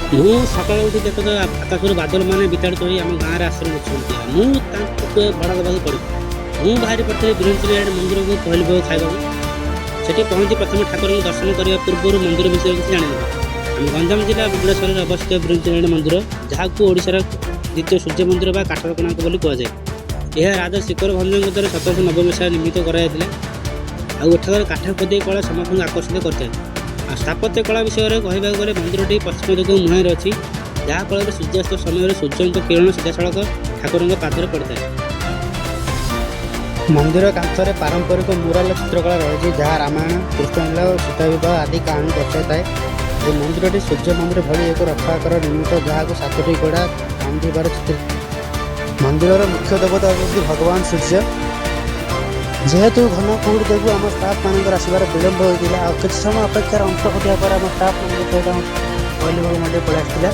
ମୁଁ ସକାଳୁ ଉଠି ଦେଖ ତ ଆକାଶରୁ ବାଦଲ ମାନେ ବିତାଡ଼ିତ ହୋଇ ଆମ ଗାଁରେ ଆଶ୍ରୟ ନେଉଛନ୍ତି। ମୁଁ ତାଙ୍କୁ ଭଡ଼ା ଦେବାକୁ ପଡ଼ିବ। ମୁଁ ବାହାରି ପଡ଼ିଥିଲି ବିରଞ୍ଚିନୀ ମନ୍ଦିରକୁ ପହିଲି ଭୋଗ ଖାଇବାକୁ। ସେଠି ପହଞ୍ଚି ପ୍ରଥମେ ଠାକୁରଙ୍କୁ ଦର୍ଶନ କରିବା ପୂର୍ବରୁ ମନ୍ଦିର ବିଷୟରେ କିଛି ଜାଣିନେବା। ଆମ ଗଞ୍ଜାମ ଜିଲ୍ଲା ଭୁବନେଶ୍ୱରରେ ଅବସ୍ଥିତ ବିରଞ୍ଚିନୀ ମନ୍ଦିର, ଯାହାକୁ ଓଡ଼ିଶାର ଦ୍ୱିତୀୟ ସୂର୍ଯ୍ୟ ମନ୍ଦିର ବା କାଠର କୋଣାର୍କ ବୋଲି କୁହାଯାଏ। ଏହା ରାଜା ଶିକର ଭଞ୍ଜଙ୍କ ଦ୍ୱାରା 1790 ମସିହାରେ ନିର୍ମିତ କରାଯାଇଥିଲା। ଆଉ ଏଠାକାର କାଠ ଖୋଦେଇ କଳା ସମସ୍ତଙ୍କୁ ଆକର୍ଷିତ କରିଥାଏ। ଆଉ ସ୍ଥାପତ୍ୟ କଳା ବିଷୟରେ କହିବାକୁ ଗଲେ ମନ୍ଦିରଟି ପଶ୍ଚିମ ଦିଗ ମୁହାଁରେ ଅଛି, ଯାହାଫଳରେ ସୂର୍ଯ୍ୟାସ୍ତ ସମୟରେ ସୂର୍ଯ୍ୟଙ୍କ କିରଣ ସିଧାସଳଖ ଠାକୁରଙ୍କ ପାଦରେ ପଡ଼ିଥାଏ। ମନ୍ଦିର କାନ୍ଥରେ ପାରମ୍ପରିକ ମୁରାଲ ଚିତ୍ରକଳା ରହିଛି, ଯାହା ରାମାୟଣ, କୃଷ୍ଣଲୀଳା ଓ ସୀତାବିବାହ ଆଦି କାହାଣୀ ଦର୍ଶାଇଥାଏ। ଏହି ମନ୍ଦିରଟି ସୂର୍ଯ୍ୟ ମନ୍ଦିର ଭଳି ଏକ ରକ୍ଷାକାର ନିର୍ମିତ, ଯାହାକୁ 7ଟି ଘୋଡ଼ା କାନ୍ଧିବାର ଚିତ୍ରିତ। ମନ୍ଦିରର ମୁଖ୍ୟ ଦେବତା ହେଉଛନ୍ତି ଭଗବାନ ସୂର୍ଯ୍ୟ। ଯେହେତୁ ଘନ କୁହୁଡ଼ି ଯୋଗୁଁ ଆମ ଷ୍ଟାଫ୍ମାନଙ୍କର ଆସିବାର ବିଳମ୍ବ ହୋଇଥିଲା, ଆଉ କିଛି ସମୟ ଅପେକ୍ଷାର ଅନ୍ତ ଘଟିବା ପରେ ଆମ ଷ୍ଟାଫ୍ମାନଙ୍କ ସହିତ ପହିଲି ଭୋଗ ମଧ୍ୟ ପଳାଇ ଆସିଥିଲା।